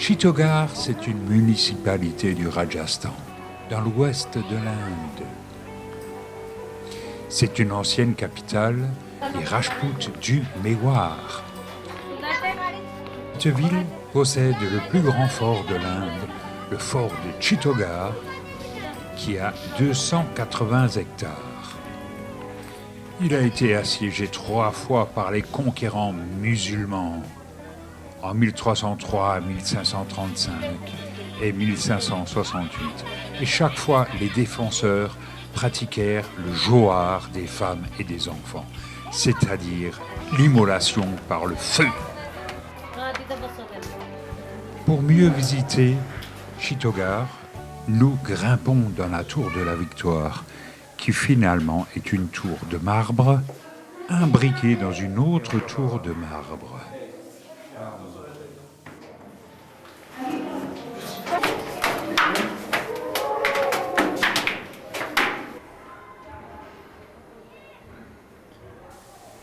Chittorgarh, c'est une municipalité du Rajasthan, dans l'ouest de l'Inde. C'est une ancienne capitale des Rajputs du Mewar. Cette ville possède le plus grand fort de l'Inde, le fort de Chittorgarh, qui a 280 hectares. Il a été assiégé 3 fois par les conquérants musulmans, en 1303, 1535 et 1568. Et chaque fois, les défenseurs pratiquèrent le johar des femmes et des enfants, c'est-à-dire l'immolation par le feu. Pour mieux visiter Chittorgarh, nous grimpons dans la tour de la Victoire, qui finalement est une tour de marbre imbriquée dans une autre tour de marbre.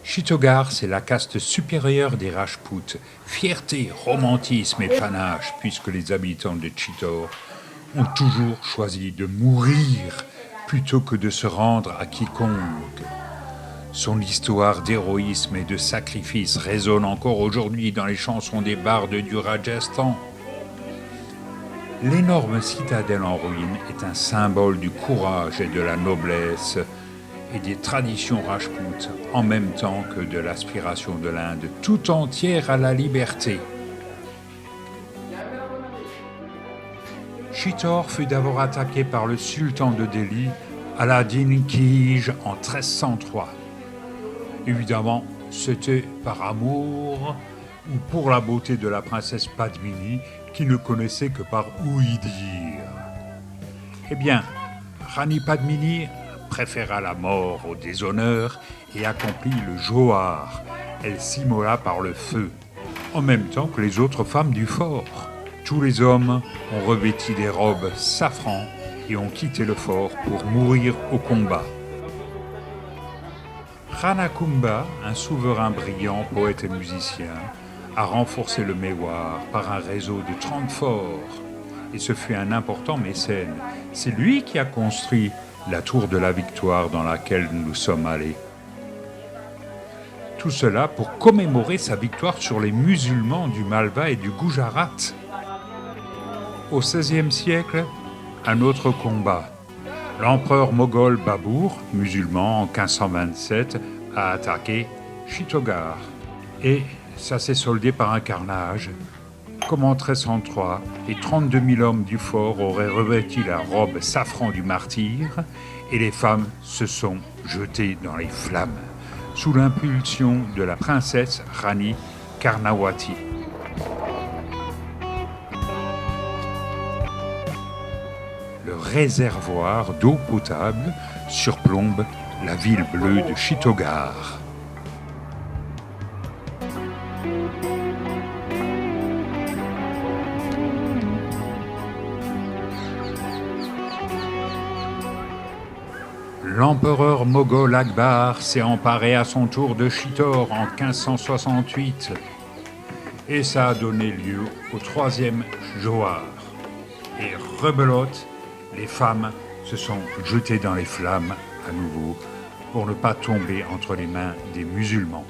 Chittorgarh, c'est la caste supérieure des Rajputs, fierté, romantisme et panache, puisque les habitants de Chittor ont toujours choisi de mourir plutôt que de se rendre à quiconque. Son histoire d'héroïsme et de sacrifice résonne encore aujourd'hui dans les chansons des bardes du Rajasthan. L'énorme citadelle en ruine est un symbole du courage et de la noblesse et des traditions rajputes, en même temps que de l'aspiration de l'Inde tout entière à la liberté. Chittor fut d'abord attaqué par le sultan de Delhi, Alauddin Khilji, en 1303. Évidemment, c'était par amour ou pour la beauté de la princesse Padmini, qui ne connaissait que par ouï dire. Eh bien, Rani Padmini préféra la mort au déshonneur et accomplit le johar. Elle s'immola par le feu, en même temps que les autres femmes du fort. Tous les hommes ont revêti des robes safran et ont quitté le fort pour mourir au combat. Rana Kumbha, un souverain brillant, poète et musicien, a renforcé le Mewar par un réseau de 30 forts. Et ce fut un important mécène. C'est lui qui a construit la tour de la Victoire dans laquelle nous sommes allés. Tout cela pour commémorer sa victoire sur les musulmans du Malwa et du Gujarat. Au XVIe siècle, un autre combat. L'empereur moghol Babur, musulman en 1527, a attaqué Chittorgarh. Et ça s'est soldé par un carnage. Comme en 1303, les 32 000 hommes du fort auraient revêtu la robe safran du martyr et les femmes se sont jetées dans les flammes, sous l'impulsion de la princesse Rani Karnawati. Le réservoir d'eau potable surplombe la ville bleue de Chittorgarh. L'empereur moghol Akbar s'est emparé à son tour de Chittor en 1568 et ça a donné lieu au 3e johar. Et rebelote, les femmes se sont jetées dans les flammes à nouveau pour ne pas tomber entre les mains des musulmans.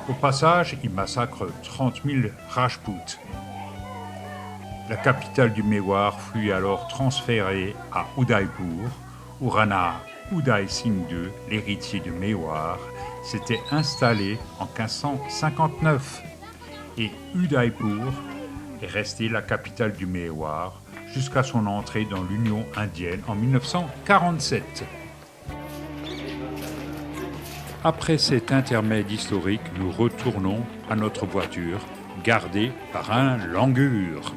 Au passage, ils massacrent 30 000 Rajputs. La capitale du Mewar fut alors transférée à Udaipur, où Rana Uday Singh II, l'héritier du Mewar, s'était installé en 1559. Et Udaipur est restée la capitale du Mewar jusqu'à son entrée dans l'Union indienne en 1947. Après cet intermède historique, nous retournons à notre voiture, gardée par un langur.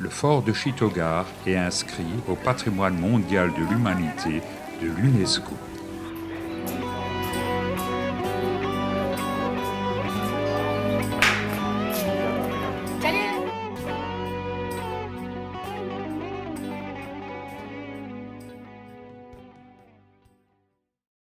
Le fort de Chittorgarh est inscrit au patrimoine mondial de l'humanité de l'UNESCO.